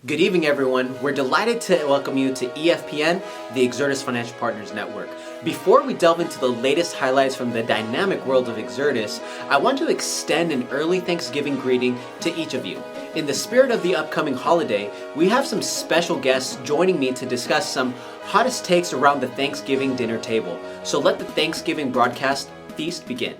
Good evening, everyone. We're delighted to welcome you to EFPN, the Exertis Financial Partners Network. Before we delve into the latest highlights from the dynamic world of Exertis, I want to extend an early Thanksgiving greeting to each of you. In the spirit of the upcoming holiday, we have some special guests joining me to discuss some hottest takes around the Thanksgiving dinner table. So let the Thanksgiving broadcast feast begin.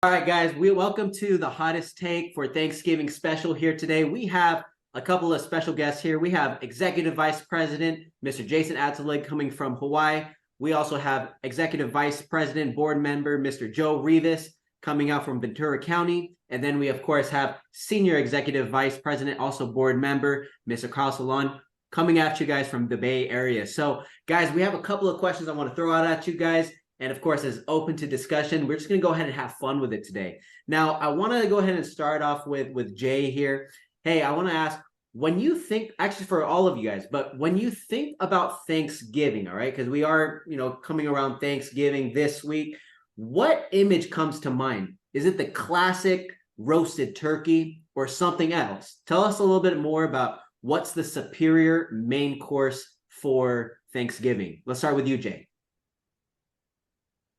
All right, guys, welcome to the hottest take for Thanksgiving special here today. We have a couple of special guests here. We have Executive Vice President, Mr. Jason Atelig, coming from Hawaii. We also have Executive Vice President, Board Member, Mr. Joe Rivas, coming out from Ventura County. And then we, of course, have Senior Executive Vice President, also Board Member, Mr. Carl Salon, coming at you guys from the Bay Area. So, guys, we have a couple of questions I want to throw out at you guys. And of course, as open to discussion, we're just going to go ahead and have fun with it today. Now, I want to go ahead and start off with Jay here. Hey, I want to ask, when you think, actually for all of you guys, but when you think about Thanksgiving, all right, because we are, coming around Thanksgiving this week, what image comes to mind? Is it the classic roasted turkey or something else? Tell us a little bit more about what's the superior main course for Thanksgiving. Let's start with you, Jay.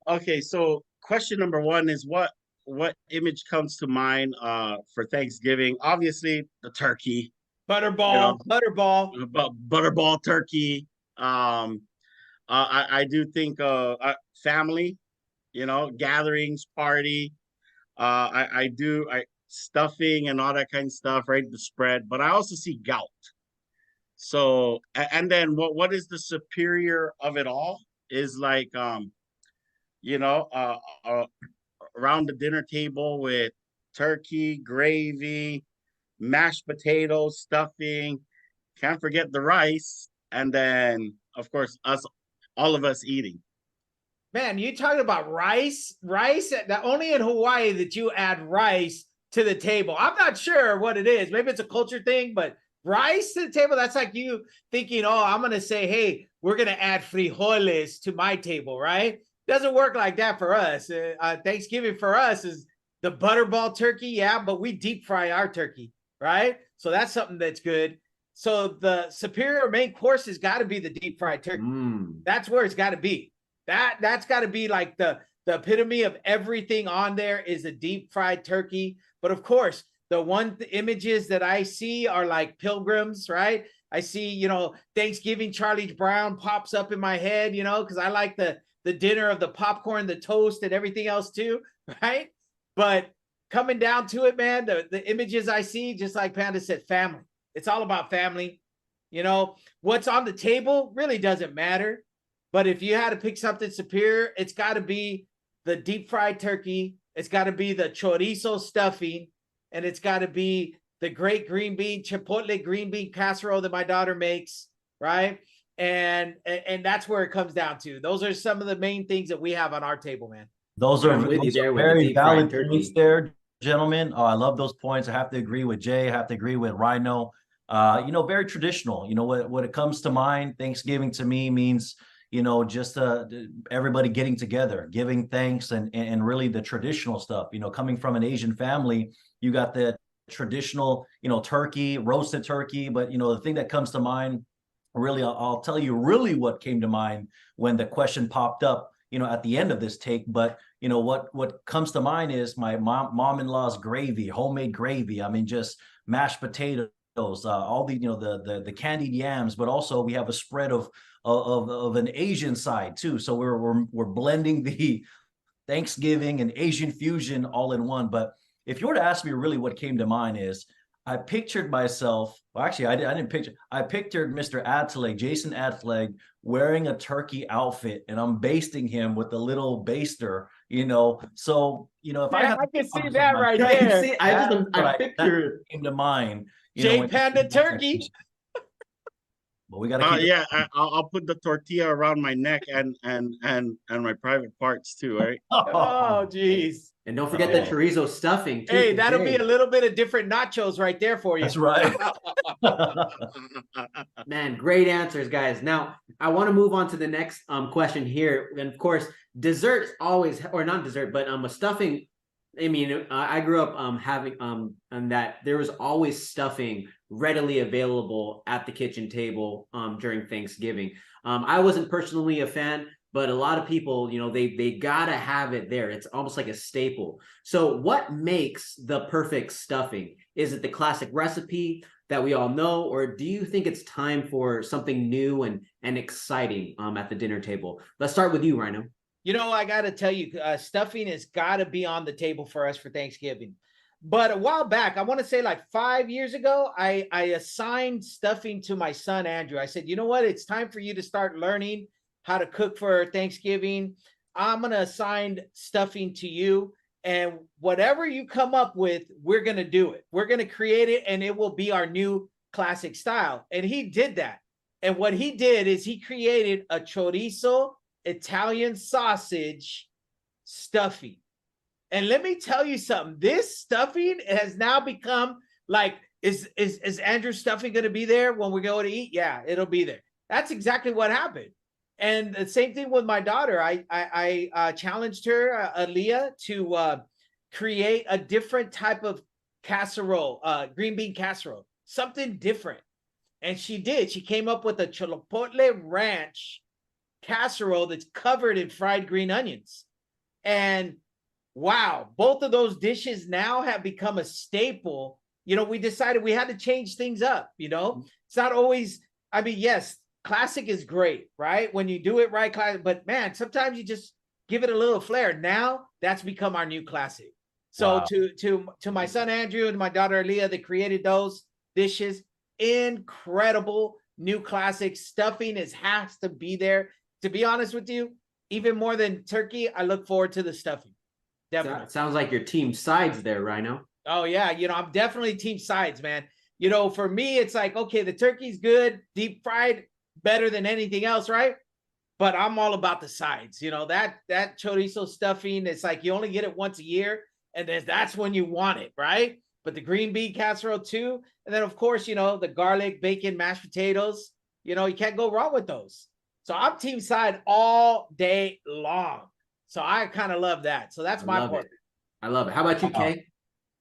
Okay, so question number one is what image comes to mind for Thanksgiving? Obviously, the turkey, butterball, butterball turkey. I do think family, gatherings, party. I stuffing and all that kind of stuff, right? The spread, but I also see gout. So and then what is the superior of it all is like around the dinner table with turkey, gravy, mashed potatoes, stuffing, can't forget the rice, and then, of course, all of us eating. Man, you talking about rice? Rice, only in Hawaii that you add rice to the table. I'm not sure what it is. Maybe it's a culture thing, but rice to the table, that's like you thinking, oh, I'm going to say, hey, we're going to add frijoles to my table, right? Doesn't work like that for us. Thanksgiving for us is the butterball turkey, yeah, but we deep fry our turkey, right? So that's something that's good. So the superior main course has got to be the deep fried turkey. That's where it's got to be. That's got to be like the epitome of everything on there is a deep fried turkey. But of course, the images that I see are like pilgrims, right? I see, Thanksgiving Charlie Brown pops up in my head, because I like the dinner of the popcorn, the toast, and everything else too, right? But coming down to it, man, the images I see, just like Panda said, family. It's all about family. What's on the table really doesn't matter. But if you had to pick something superior, it's got to be the deep fried turkey. It's got to be the chorizo stuffing. And it's got to be the great chipotle green bean casserole that my daughter makes, right? And that's where it comes down to. Those are some of the main things that we have on our table, man. Those are very valid points there, gentlemen. I love those points. I have to agree with Jay. I have to agree with Rhino. Very traditional. What it comes to mind, Thanksgiving to me means, just everybody getting together, giving thanks, and really the traditional stuff. Coming from an Asian family, you got the traditional, turkey, roasted turkey. But, the thing that comes to mind, really, I'll tell you really what came to mind when the question popped up, at the end of this take. But, what comes to mind is my mom-in-law's gravy, homemade gravy. I mean, just mashed potatoes, all the, the candied yams, but also we have a spread of an Asian side too. So we're blending the Thanksgiving and Asian fusion all in one. But if you were to ask me really what came to mind is, I pictured myself, well, actually, I didn't picture. I pictured Mr. Atleg, Jason Atleg, wearing a turkey outfit, and I'm basting him with a little baster, So, if I can see that right there. See, I pictured came to mind. Jay Panda turkey. But we got to I'll put the tortilla around my neck and my private parts too, right? Oh, geez. And don't forget the chorizo stuffing too. Hey, that'll be a little bit of different nachos right there for you. That's right. Man, great answers, guys. Now, I want to move on to the next question here. And of course, desserts always, or not dessert, but a stuffing. I mean, I grew up having and that there was always stuffing readily available at the kitchen table during Thanksgiving. I wasn't personally a fan, but a lot of people, you know, they gotta have it there. It's almost like a staple. So what makes the perfect stuffing? Is it the classic recipe that we all know, or do you think it's time for something new and exciting at the dinner table? Let's start with you, Rhino. You know, I got to tell you, stuffing has got to be on the table for us for Thanksgiving. But a while back, I want to say like 5 years ago, I assigned stuffing to my son, Andrew. I said, you know what? It's time for you to start learning how to cook for Thanksgiving. I'm going to assign stuffing to you. And whatever you come up with, we're going to do it. We're going to create it, and it will be our new classic style. And he did that. And what he did is he created a chorizo Italian sausage stuffing. And let me tell you something. This stuffing has now become like, is Andrew's stuffing going to be there when we go to eat? Yeah, it'll be there. That's exactly what happened. And the same thing with my daughter. I challenged her, Aaliyah, to create a different type of casserole, green bean casserole, something different. And she did. She came up with a chipotle ranch casserole that's covered in fried green onions. And wow, both of those dishes now have become a staple. You know, we decided we had to change things up. You know, it's not always, I mean, yes, classic is great, right? When you do it right, classic, but man, sometimes you just give it a little flair. Now that's become our new classic. So Wow. to my son Andrew and my daughter Aaliyah, that created those dishes, incredible new classic. Stuffing has to be there. To be honest with you, even more than turkey, I look forward to the stuffing. Definitely. Sounds like your team sides there, Rhino. Oh yeah, you know, I'm definitely team sides, man. You know, for me, it's like, okay, the turkey's good, deep fried, better than anything else, right? But I'm all about the sides. You know, that chorizo stuffing, it's like you only get it once a year, and then that's when you want it, right? But the green bean casserole too, and then of course, you know, the garlic, bacon, mashed potatoes. You know, you can't go wrong with those. So I'm team side all day long. So I kind of love that. So that's my part. I love it. How about you, Kay?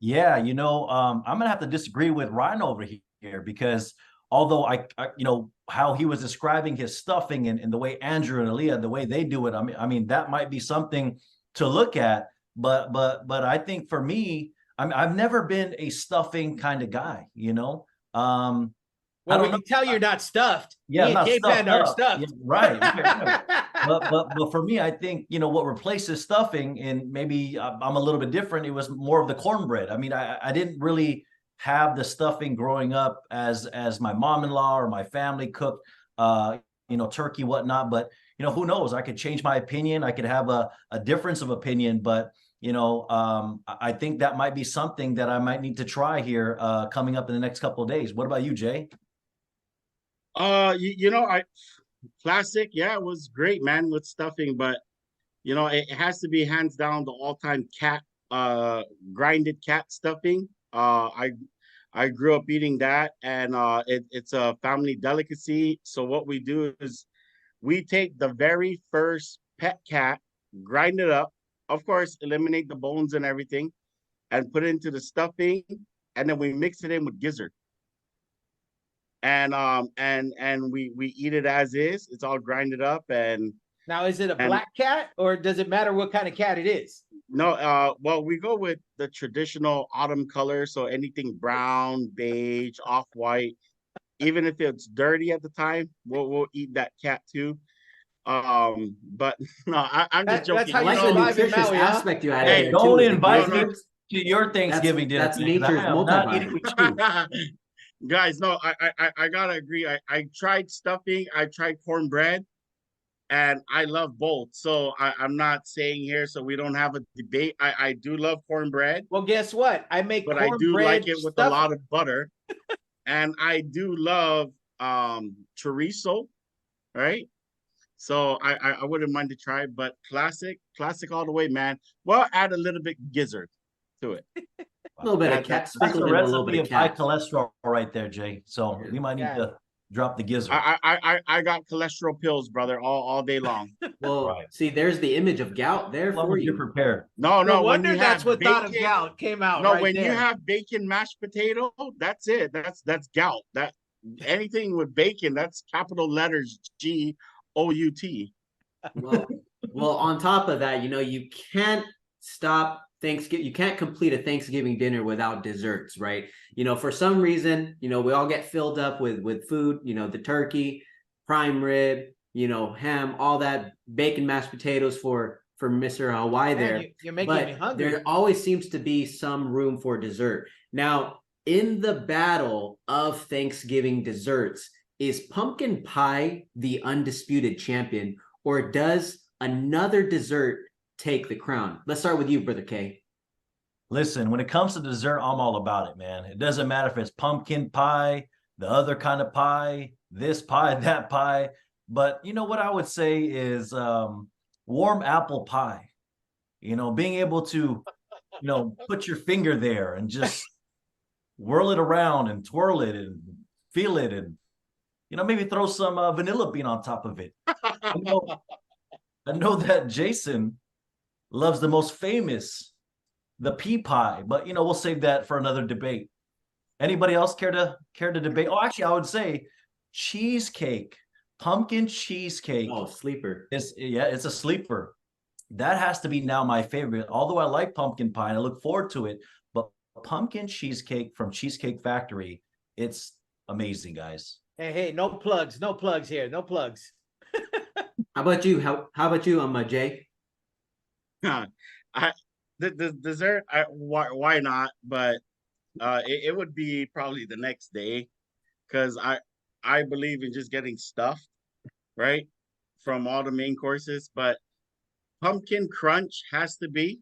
Yeah, you know, I'm gonna have to disagree with Ryan over here because although I you know, how he was describing his stuffing and the way Andrew and Aaliyah, the way they do it, I mean that might be something to look at. But I think for me, I've never been a stuffing kind of guy, you know. Well, we can tell you're not stuffed. Yeah, me and J-Pan are stuffed. Yeah, right. But for me, I think, you know, what replaces stuffing, and maybe I'm a little bit different. It was more of the cornbread. I mean, I didn't really have the stuffing growing up as my mom-in-law or my family cooked, you know, turkey, whatnot. But, you know, who knows? I could change my opinion. I could have a difference of opinion. But, you know, I think that might be something that I might need to try here coming up in the next couple of days. What about you, Jay? You know, classic, yeah, it was great, man, with stuffing, but you know, it has to be hands down the all-time grinded cat stuffing. I grew up eating that, and it's a family delicacy. So what we do is we take the very first pet cat, grind it up, of course, eliminate the bones and everything, and put it into the stuffing, and then we mix it in with gizzard. And we eat it as is. It's all grinded up. And now, is it a black cat, or does it matter what kind of cat it is? No, well, we go with the traditional autumn color, so anything brown, beige, off-white. Even if it's dirty at the time, we'll eat that cat too. But no, I'm just joking. That's how I like the nutritious aspect you added. Hey, don't invite me to your Thanksgiving dinner. That's nature's multivitamin. Guys, no, I gotta agree. I tried stuffing, I tried cornbread, and I love both. So I'm not saying here so we don't have a debate. I do love cornbread. Well, guess what? I make but I do like it with a lot of butter. And I do love chorizo, right? So I wouldn't mind to try, but classic all the way, man. Well, add a little bit gizzard to it. A little bit of cat, That That's sprinkled the in a little bit recipe of of high cat. cholesterol right there, Jay. So Yeah. we might need to drop the gizzard. I got cholesterol pills, brother, all day long. Well, Right. see, there's the image of gout there Love for a you. different pair. No, No when wonder you that's have what thought of bacon, gout came out no, right when you there. have bacon mashed potato, that's it. That's gout. That anything with bacon, that's capital letters GOUT. Well, on top of that, you can't stop Thanksgiving. You can't complete a Thanksgiving dinner without desserts, right? For some reason, we all get filled up with food, the turkey, prime rib, ham, all that bacon mashed potatoes for Mr. Hawaii there. Man, you're making me hungry. There always seems to be some room for dessert. Now, in the battle of Thanksgiving desserts, is pumpkin pie the undisputed champion, or does another dessert take the crown? Let's start with you, Brother K. Listen, when it comes to dessert, I'm all about it, man. It doesn't matter if it's pumpkin pie, the other kind of pie, this pie, that pie. But you know what I would say is warm apple pie. Being able to, put your finger there and just whirl it around and twirl it and feel it, and maybe throw some vanilla bean on top of it. I know that Jason loves the most famous, the pea pie, but we'll save that for another debate. Anybody else care to debate? Oh, actually, I would say cheesecake, pumpkin cheesecake. Oh, sleeper. It's a sleeper. That has to be now my favorite. Although I like pumpkin pie and I look forward to it, but pumpkin cheesecake from Cheesecake Factory, it's amazing, guys. Hey, no plugs here, no plugs. How about you? How about you, Jay? The dessert, why not? But it would be probably the next day, because I believe in just getting stuffed, right, from all the main courses. But pumpkin crunch has to be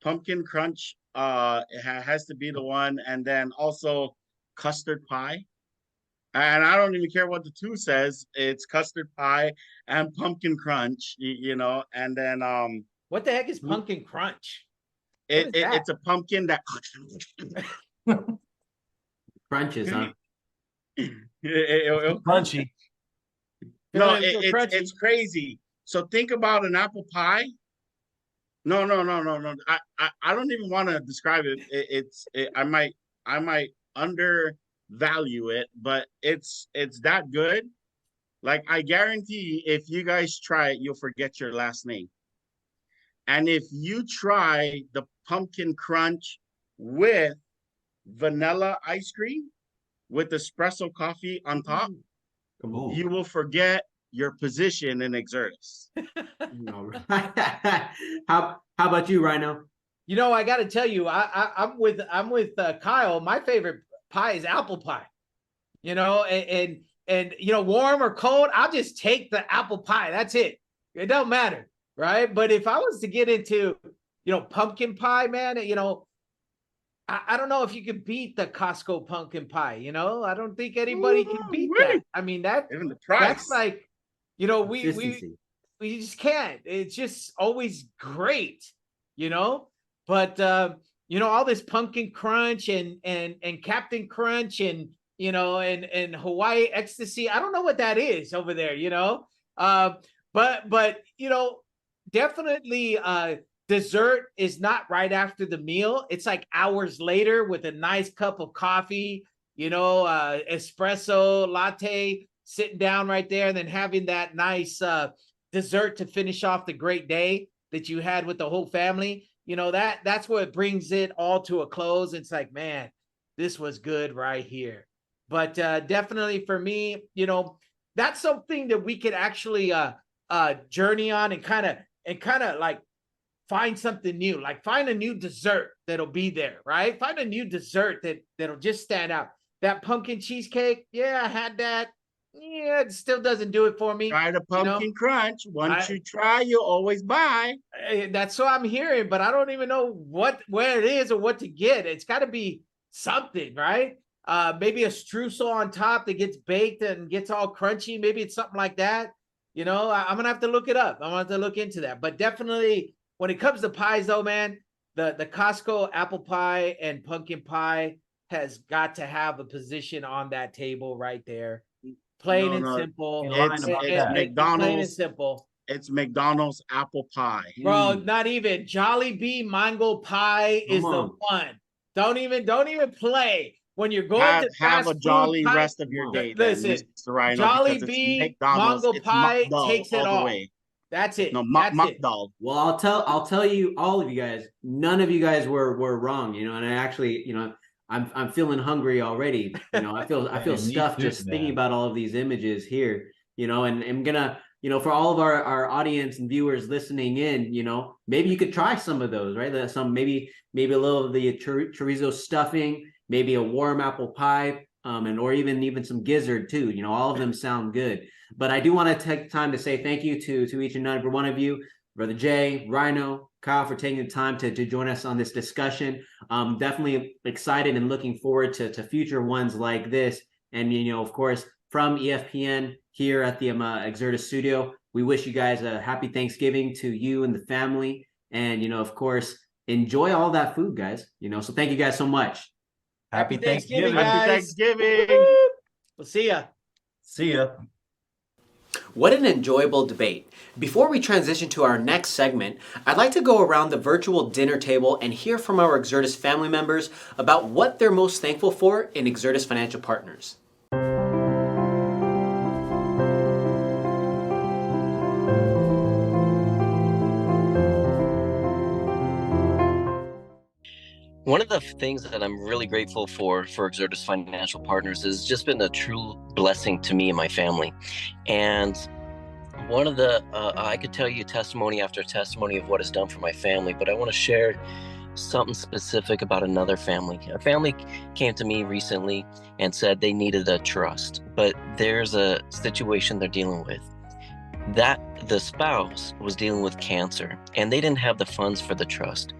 pumpkin crunch. It has to be the one, and then also custard pie. And I don't even care what the two says. It's custard pie and pumpkin crunch, and then What the heck is pumpkin crunch? it's a pumpkin that Crunches, huh? Crunchy. No, it's crazy. So think about an apple pie. No. I don't even want to describe it. I might undervalue it, but it's that good. Like, I guarantee if you guys try it, you'll forget your last name. And if you try the pumpkin crunch with vanilla ice cream with espresso coffee on top, you will forget your position in Exertus. How about you, Rhino? I got to tell you, I'm with Kyle. My favorite pie is apple pie. And warm or cold, I'll just take the apple pie. That's it. It don't matter, right? But if I was to get into pumpkin pie, man, I don't know if you can beat the Costco pumpkin pie. I don't think anybody can beat that. I mean, even the price. That's like, we just can't. It's just always great, But all this pumpkin crunch and Captain Crunch and and Hawaii ecstasy. I don't know what that is over there, but definitely dessert is not right after the meal. It's like hours later with a nice cup of coffee, espresso latte, sitting down right there and then having that nice dessert to finish off the great day that you had with the whole family. That's what brings it all to a close. It's like, man, this was good right here. But definitely for me, that's something that we could actually journey on and kind of like find something new, like find a new dessert that'll be there, right? Find a new dessert that'll just stand out. That pumpkin cheesecake, yeah, I had that. Yeah, it still doesn't do it for me. Try the pumpkin crunch. Once you try, you always buy. That's what I'm hearing, but I don't even know where it is or what to get. It's got to be something, right? Maybe a streusel on top that gets baked and gets all crunchy. Maybe it's something like that. You know, I'm gonna have to look it up. I'm gonna have to look into that. But definitely, when it comes to pies, though, man, the Costco apple pie and pumpkin pie has got to have a position on that table right there. Plain and simple. It's Plain and McDonald's. simple. It's McDonald's apple pie. Bro, not even Jollibee mango pie is the one. Don't even play. When you're going to have fast a jolly food rest of your day. Listen, Mr. Rhino, Jollibee mango pie takes it all. That's it. No, That's it. Well, I'll tell you, all of you guys, none of you guys were wrong, you know, and I actually, you know, I'm feeling hungry already. You know, I feel stuffed just thinking about all of these images here, you know, and I'm gonna, you know, for all of our audience and viewers listening in, you know, maybe you could try some of those, right? Some maybe a little of the chorizo stuffing, maybe a warm apple pie, and or even some gizzard too. You know, all of them sound good. But I do want to take time to say thank you to each and every one of you, Brother Jay, Rhino, Kyle, for taking the time to join us on this discussion. Definitely excited and looking forward to future ones like this. And, you know, of course, from EFPN here at the Exertus studio, we wish you guys a happy Thanksgiving to you and the family. And, you know, of course, enjoy all that food, guys. You know, so thank you guys so much. Happy Thanksgiving, guys. Happy Thanksgiving. We'll see ya. See ya. What an enjoyable debate. Before we transition to our next segment, I'd like to go around the virtual dinner table and hear from our Exertus family members about what they're most thankful for in Exertus Financial Partners. One of the things that I'm really grateful for Exertus Financial Partners has just been a true blessing to me and my family. And one of the, I could tell you testimony after testimony of what it's done for my family, but I want to share something specific about another family. A family came to me recently and said they needed a trust, but there's a situation they're dealing with. That the spouse was dealing with cancer and they didn't have the funds for the trust.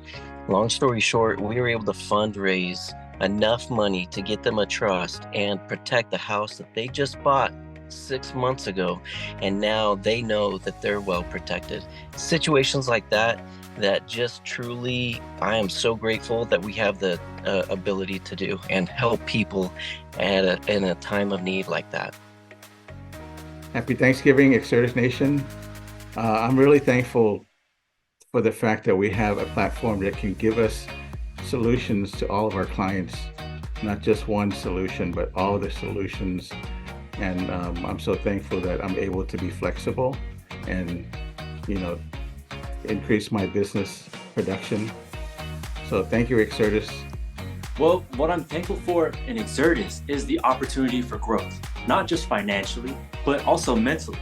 Long story short, we were able to fundraise enough money to get them a trust and protect the house that they just bought 6 months ago. And now they know that they're well protected. Situations like that just truly, I am so grateful that we have the ability to do and help people in a time of need like that. Happy Thanksgiving, Exertus Nation. I'm really thankful for the fact that we have a platform that can give us solutions to all of our clients, not just one solution, but all the solutions. And I'm so thankful that I'm able to be flexible and, you know, increase my business production. So thank you, Exertus. Well, what I'm thankful for in Exertus is the opportunity for growth, not just financially, but also mentally.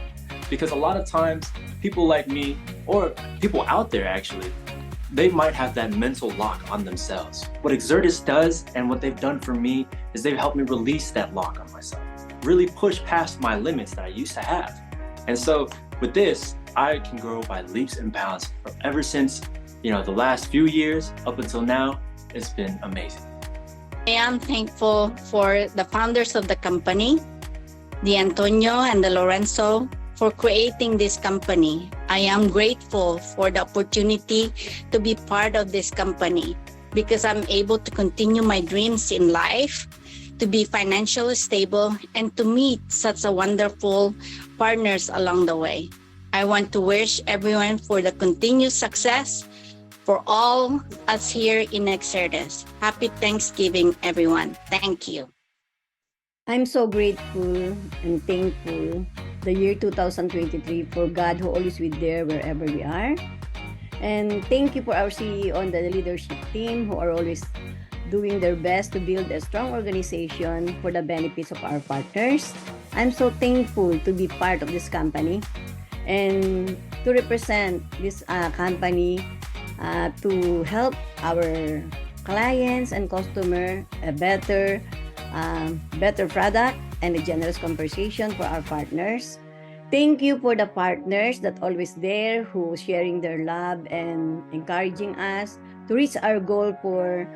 Because a lot of times, people like me, or people out there actually, they might have that mental lock on themselves. What Exertus does and what they've done for me is they've helped me release that lock on myself, really push past my limits that I used to have. And so with this, I can grow by leaps and bounds from ever since, you know, the last few years up until now. It's been amazing. I am thankful for the founders of the company, the Antonio and the Lorenzo, for creating this company. I am grateful for the opportunity to be part of this company because I'm able to continue my dreams in life, to be financially stable, and to meet such a wonderful partners along the way. I want to wish everyone for the continued success for all us here in Exertus. Happy Thanksgiving, everyone. Thank you. I'm so grateful and thankful the year 2023 for God who always be there wherever we are. And thank you for our CEO and the leadership team who are always doing their best to build a strong organization for the benefits of our partners. I'm so thankful to be part of this company and to represent this company to help our clients and customer a better product and a generous conversation for our partners. Thank you for the partners that always there who sharing their love and encouraging us to reach our goal for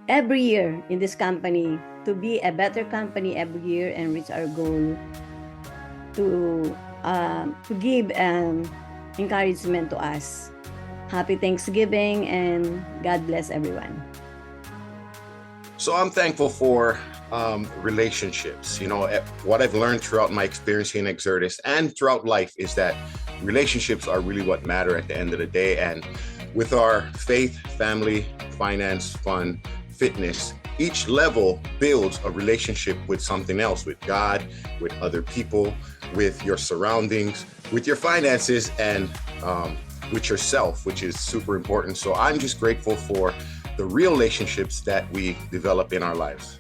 every year in this company, to be a better company every year and reach our goal to to give encouragement to us. Happy Thanksgiving and God bless everyone. So I'm thankful for relationships. You know, what I've learned throughout my experience in Exertis and throughout life is that relationships are really what matter at the end of the day. And with our faith, family, finance, fun, fitness, each level builds a relationship with something else, with God, with other people, with your surroundings, with your finances, and with yourself, which is super important. So I'm just grateful for the real relationships that we develop in our lives.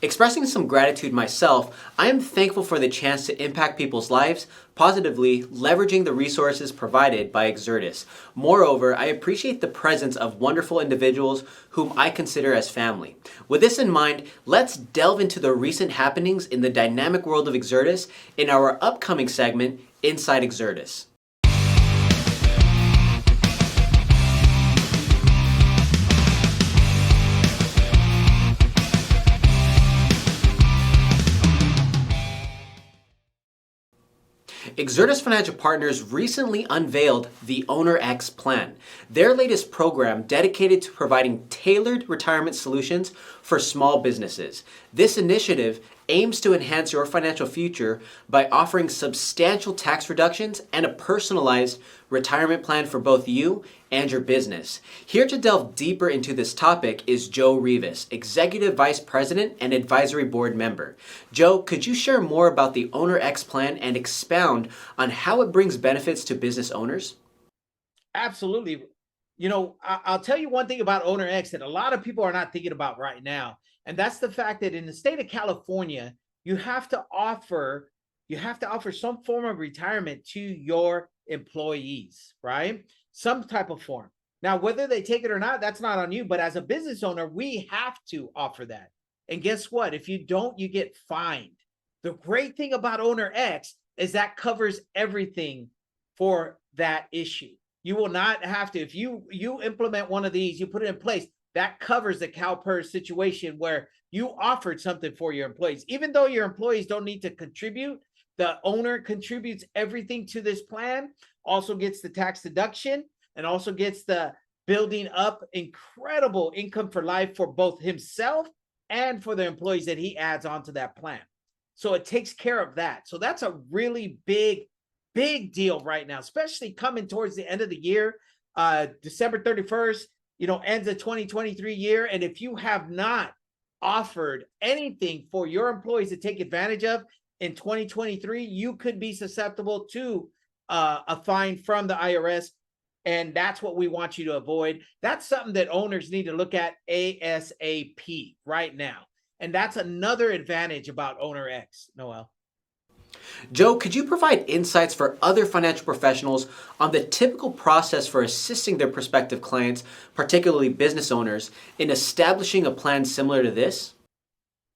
Expressing some gratitude myself, I am thankful for the chance to impact people's lives positively, leveraging the resources provided by Exertis. Moreover, I appreciate the presence of wonderful individuals whom I consider as family. With this in mind, let's delve into the recent happenings in the dynamic world of Exertis in our upcoming segment, Inside Exertis. Exertis Financial Partners recently unveiled the Owner X plan, their latest program dedicated to providing tailored retirement solutions for small businesses. This initiative aims to enhance your financial future by offering substantial tax reductions and a personalized retirement plan for both you and your business. Here to delve deeper into this topic is Joe Rivas, Executive Vice President and Advisory Board Member. Joe, could you share more about the Owner X plan and expound on how it brings benefits to business owners? Absolutely. You know, I'll tell you one thing about Owner X that a lot of people are not thinking about right now. And that's the fact that in the state of California, you have to offer some form of retirement to your employees, right? Some type of form. Now, whether they take it or not, that's not on you. But as a business owner, we have to offer that. And guess what? If you don't, you get fined. The great thing about Owner X is that covers everything for that issue. You will not have to, if you implement one of these, you put it in place, that covers the CalPERS situation where you offered something for your employees. Even though your employees don't need to contribute, the owner contributes everything to this plan, also gets the tax deduction, and also gets the building up incredible income for life for both himself and for the employees that he adds onto that plan. So it takes care of that. So that's a really big deal right now, especially coming towards the end of the year. December 31st, ends the 2023 year. And if you have not offered anything for your employees to take advantage of in 2023, you could be susceptible to a fine from the IRS. And that's what we want you to avoid. That's something that owners need to look at ASAP right now. And that's another advantage about Owner X, Noel. Joe, could you provide insights for other financial professionals on the typical process for assisting their prospective clients, particularly business owners, in establishing a plan similar to this?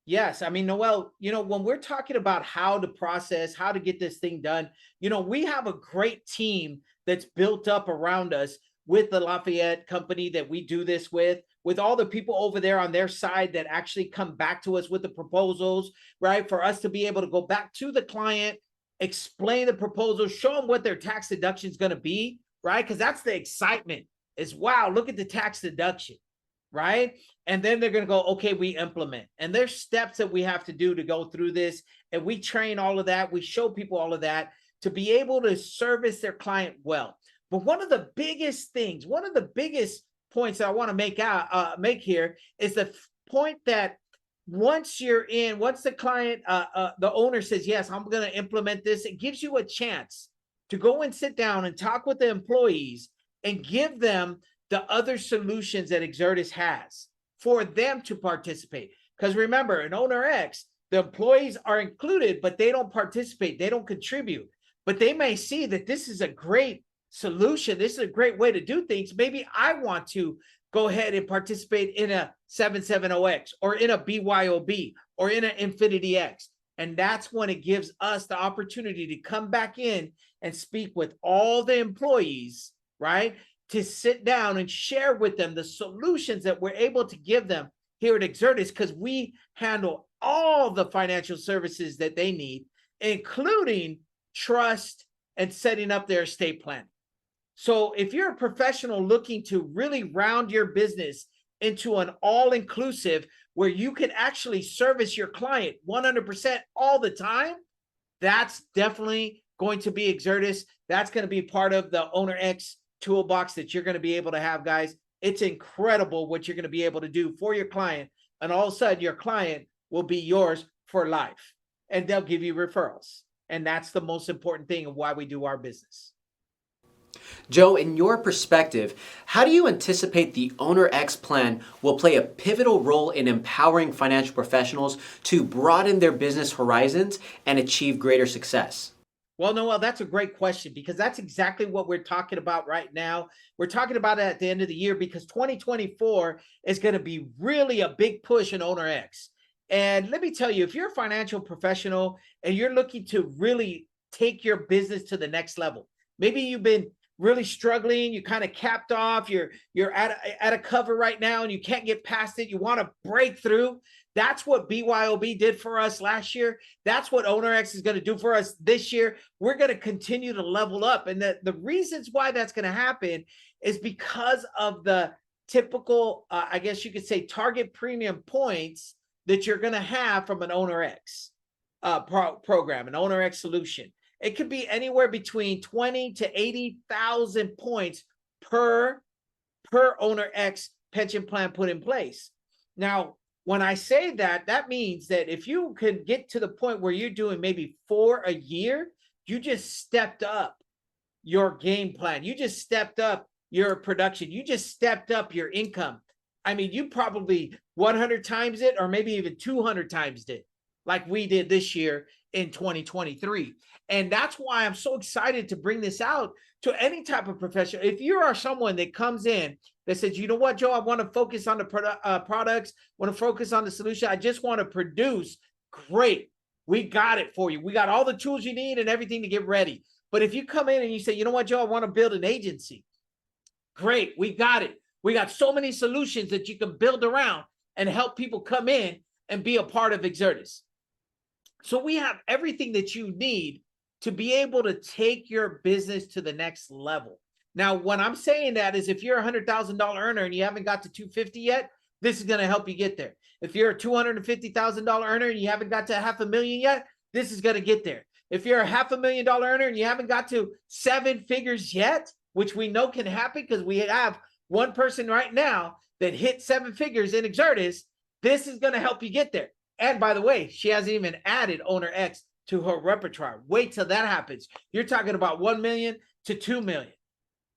Yes. I mean, Noel, when we're talking about how to process, how to get this thing done, we have a great team that's built up around us with the Lafayette company that we do this with all the people over there on their side that actually come back to us with the proposals, right? For us to be able to go back to the client, explain the proposal, show them what their tax deduction is going to be, right? Because that's the excitement is, wow, look at the tax deduction, right? And then they're going to go, okay, we implement. And there's steps that we have to do to go through this. And we train all of that. We show people all of that to be able to service their client well. But one of the biggest things, one of the biggest points that I want to make here is the point that once the client, the owner says, yes, I'm going to implement this, it gives you a chance to go and sit down and talk with the employees and give them the other solutions that Exertis has for them to participate. Because remember, in Owner X, the employees are included, but they don't participate, they don't contribute. But they may see that this is a great solution. This is a great way to do things. Maybe I want to go ahead and participate in a 770X or in a BYOB or in an Infinity X. And that's when it gives us the opportunity to come back in and speak with all the employees, right? To sit down and share with them the solutions that we're able to give them here at Exertis, because we handle all the financial services that they need, including trust and setting up their estate plan. So if you're a professional looking to really round your business into an all-inclusive where you can actually service your client 100% all the time, that's definitely going to be Exertis. That's going to be part of the Owner X toolbox that you're going to be able to have, guys. It's incredible what you're going to be able to do for your client. And all of a sudden, your client will be yours for life. And they'll give you referrals. And that's the most important thing of why we do our business. Joe, in your perspective, how do you anticipate the Owner X plan will play a pivotal role in empowering financial professionals to broaden their business horizons and achieve greater success? Well, Noel, that's a great question because that's exactly what we're talking about right now. We're talking about it at the end of the year because 2024 is going to be really a big push in Owner X. And let me tell you, if you're a financial professional and you're looking to really take your business to the next level, maybe you've been really struggling, you kind of capped off, you're at a cover right now and you can't get past it, you want to break through. That's what BYOB did for us last year. That's what Owner X is going to do for us this year. We're going to continue to level up. And the reasons why that's going to happen is because of the typical, I guess you could say, target premium points that you're going to have from an Owner X program, an Owner X solution. It could be anywhere between 20 to 80,000 points per Owner X pension plan put in place. Now, when I say that, that means that if you can get to the point where you're doing maybe 4 a year, you just stepped up your game plan. You just stepped up your production. You just stepped up your income. I mean, you probably 100 times it or maybe even 200 times it like we did this year in 2023. And that's why I'm so excited to bring this out to any type of professional. If you are someone that comes in that says, you know what, Joe, I want to focus on the products, want to focus on the solution. I just want to produce. Great. We got it for you. We got all the tools you need and everything to get ready. But if you come in and you say, you know what, Joe, I want to build an agency. Great. We got it. We got so many solutions that you can build around and help people come in and be a part of Exertis. So we have everything that you need to be able to take your business to the next level. Now, when I'm saying that is if you're a $100,000 earner and you haven't got to 250 yet, this is going to help you get there. If you're a $250,000 earner and you haven't got to $500,000 yet, this is going to get there. If you're a $500,000 earner and you haven't got to 7 figures yet, which we know can happen because we have one person right now that hit 7 figures in Exertis, this is going to help you get there. And by the way, she hasn't even added Owner X to her repertoire. Wait till that happens. You're talking about 1 million to 2 million.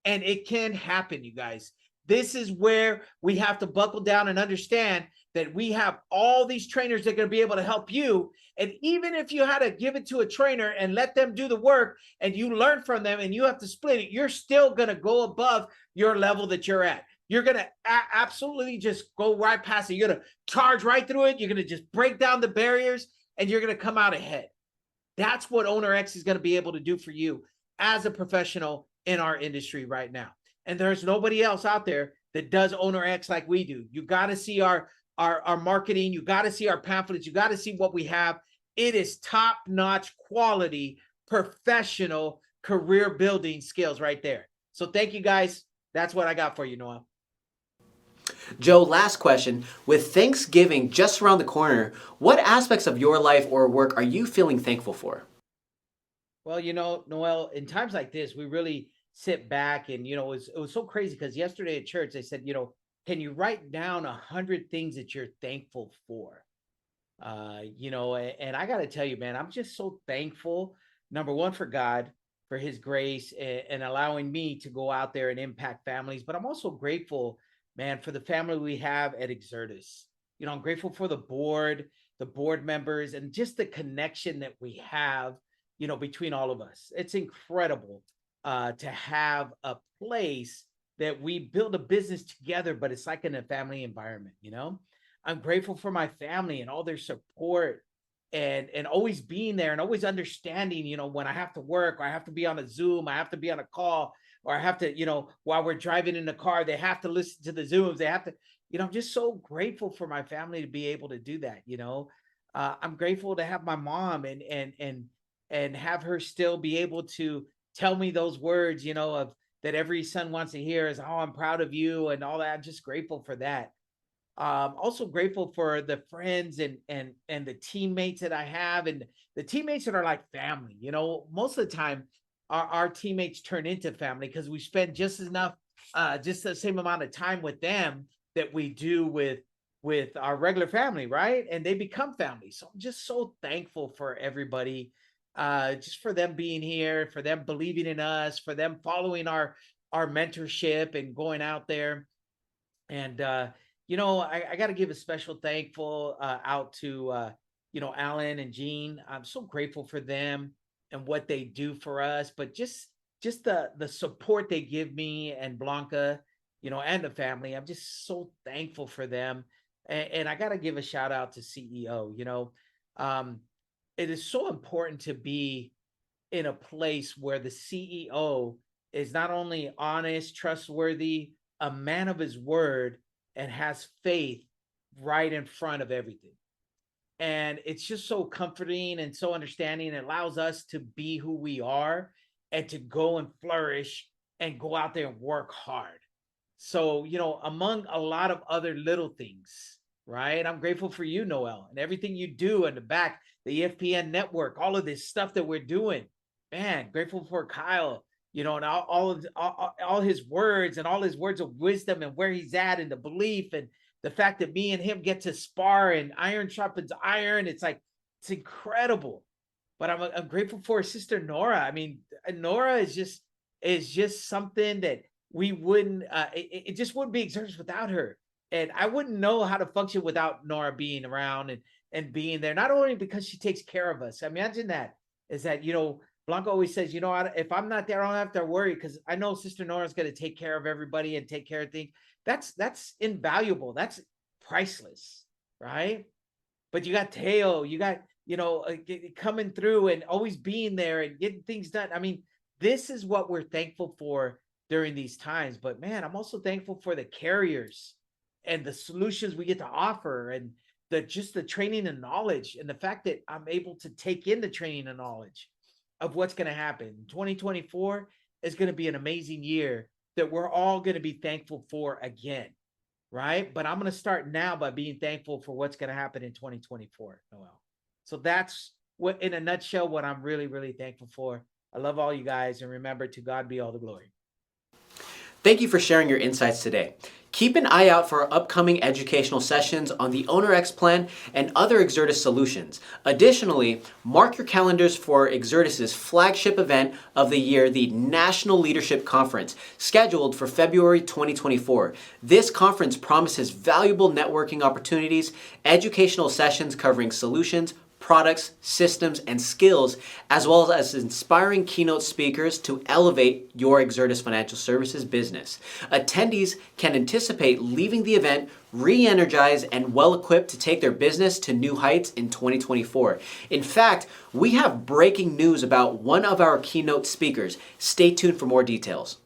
And it can happen, you guys. This is where we have to buckle down and understand that we have all these trainers that are going to be able to help you. And even if you had to give it to a trainer and let them do the work and you learn from them and you have to split it, you're still going to go above your level that you're at. You're going to absolutely just go right past it. You're going to charge right through it. You're going to just break down the barriers and you're going to come out ahead. That's what Owner X is going to be able to do for you as a professional in our industry right now. And there's nobody else out there that does Owner X like we do. You got to see our marketing. You got to see our pamphlets. You got to see what we have. It is top-notch quality, professional career building skills right there. So thank you, guys. That's what I got for you, Noel. Joe, last question. With Thanksgiving just around the corner, what aspects of your life or work are you feeling thankful for? Well, you know, Noel, in times like this, we really sit back and, you know, it was so crazy because yesterday at church, they said, you know, can you write down 100 things that you're thankful for? You know, and I got to tell you, man, I'm just so thankful, number one, for God, for his grace and allowing me to go out there and impact families. But I'm also grateful, man, for the family we have at Exertis. You know, I'm grateful for the board members, and just the connection that we have, you know, between all of us. It's incredible to have a place that we build a business together, but it's like in a family environment, you know? I'm grateful for my family and all their support and always being there and always understanding, you know, when I have to work or I have to be on a Zoom, I have to be on a call, or I have to, you know, while we're driving in the car, they have to listen to the Zooms. They have to, you know, I'm just so grateful for my family to be able to do that, you know? I'm grateful to have my mom and and have her still be able to tell me those words, of that every son wants to hear is, oh, I'm proud of you and all that. I'm just grateful for that. Also grateful for the friends and the teammates that I have, and the teammates that are like family. Most of the time our teammates turn into family because we spend just the same amount of time with them that we do with our regular family, right? And they become family. So I'm just so thankful for everybody, just for them being here, for them believing in us, for them following our mentorship and going out there. And I got to give a special thankful out to Alan and Jean. I'm so grateful for them and what they do for us, but just the support they give me and Blanca, and the family. I'm just so thankful for them. And I got to give a shout out to CEO. It is so important to be in a place where the CEO is not only honest, trustworthy, a man of his word, and has faith right in front of everything. And it's just so comforting and so understanding. It allows us to be who we are and to go and flourish and go out there and work hard. So, among a lot of other little things, right? I'm grateful for you, Noel, and everything you do in the back, the EFPN network, all of this stuff that we're doing. Man, grateful for Kyle, and all his words and all his words of wisdom and where he's at and the belief and the fact that me and him get to spar and iron sharpens iron. It's incredible. But I'm grateful for his sister Nora. I mean, Nora is just something that we wouldn't, it just wouldn't be Exertus without her. And I wouldn't know how to function without Nora being around and being there, not only because she takes care of us. Imagine that, is that, Blanca always says, if I'm not there, I don't have to worry because I know Sister Nora's going to take care of everybody and take care of things. That's invaluable. That's priceless, right? But you got Teo, you got, coming through and always being there and getting things done. I mean, this is what we're thankful for during these times. But man, I'm also thankful for the carriers and the solutions we get to offer, and the training and knowledge, and the fact that I'm able to take in the training and knowledge of what's going to happen. 2024 is going to be an amazing year that we're all going to be thankful for again, right? But I'm going to start now by being thankful for what's going to happen in 2024, Noel. So that's what, in a nutshell, what I'm really, really thankful for. I love all you guys, and remember, to God be all the glory. Thank you for sharing your insights today. Keep an eye out for our upcoming educational sessions on the OwnerX plan and other Exertus solutions. Additionally, mark your calendars for Exertus's flagship event of the year, the National Leadership Conference, scheduled for February 2024. This conference promises valuable networking opportunities, educational sessions covering solutions, products, systems, and skills, as well as inspiring keynote speakers to elevate your Exertus Financial Services business. Attendees can anticipate leaving the event re-energized and well-equipped to take their business to new heights in 2024. In fact, we have breaking news about one of our keynote speakers. Stay tuned for more details.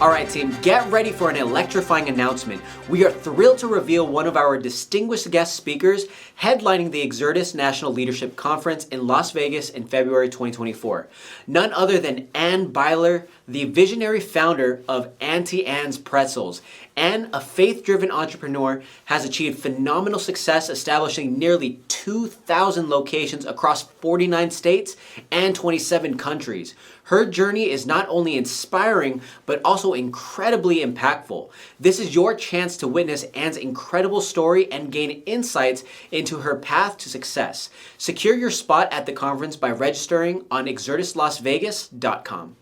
All right, team, get ready for an electrifying announcement. We are thrilled to reveal one of our distinguished guest speakers headlining the Exertus National Leadership Conference in Las Vegas in February 2024. None other than Ann Byler, the visionary founder of Auntie Anne's Pretzels. Ann, a faith-driven entrepreneur, has achieved phenomenal success establishing nearly 2,000 locations across 49 states and 27 countries. Her journey is not only inspiring, but also incredibly impactful. This is your chance to witness Ann's incredible story and gain insights into her path to success. Secure your spot at the conference by registering on exertuslasvegas.com.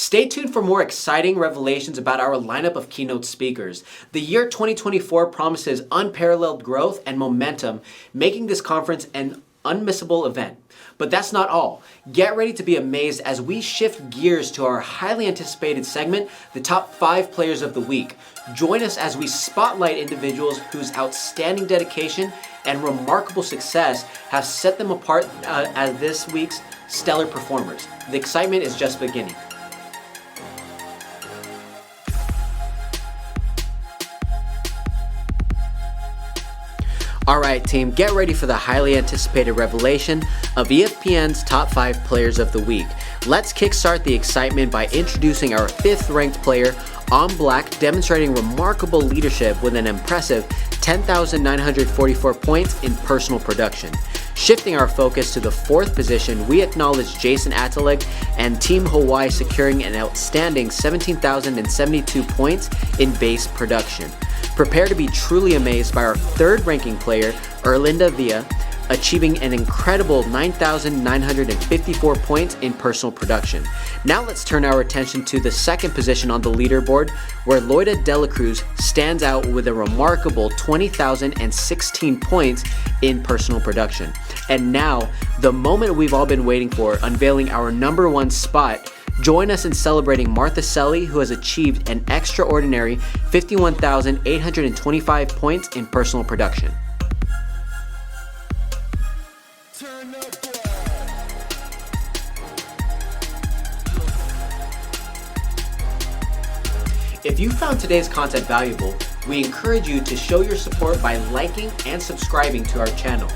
Stay tuned for more exciting revelations about our lineup of keynote speakers. The year 2024 promises unparalleled growth and momentum, making this conference an unmissable event. But that's not all. Get ready to be amazed as we shift gears to our highly anticipated segment, the top 5 players of the week. Join us as we spotlight individuals whose outstanding dedication and remarkable success have set them apart as this week's stellar performers. The excitement is just beginning. All right, team, get ready for the highly anticipated revelation of EFPN's top 5 players of the week. Let's kickstart the excitement by introducing our 5th ranked player, On Black, demonstrating remarkable leadership with an impressive 10,944 points in personal production. Shifting our focus to the 4th position, we acknowledge Jason Atalig and Team Hawaii securing an outstanding 17,072 points in base production. Prepare to be truly amazed by our 3rd ranking player, Erlinda Villa, achieving an incredible 9,954 points in personal production. Now let's turn our attention to the 2nd position on the leaderboard, where Loida Dela Cruz stands out with a remarkable 20,016 points in personal production. And now, the moment we've all been waiting for, unveiling our number 1 spot. Join us in celebrating Martha Selly, who has achieved an extraordinary 51,825 points in personal production. If you found today's content valuable, we encourage you to show your support by liking and subscribing to our channel.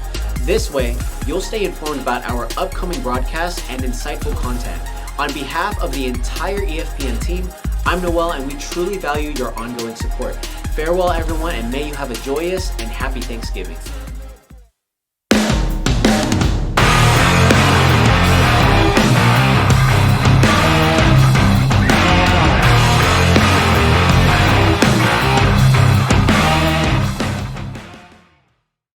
This way, you'll stay informed about our upcoming broadcasts and insightful content. On behalf of the entire EFPN team, I'm Noel, and we truly value your ongoing support. Farewell, everyone, and may you have a joyous and happy Thanksgiving.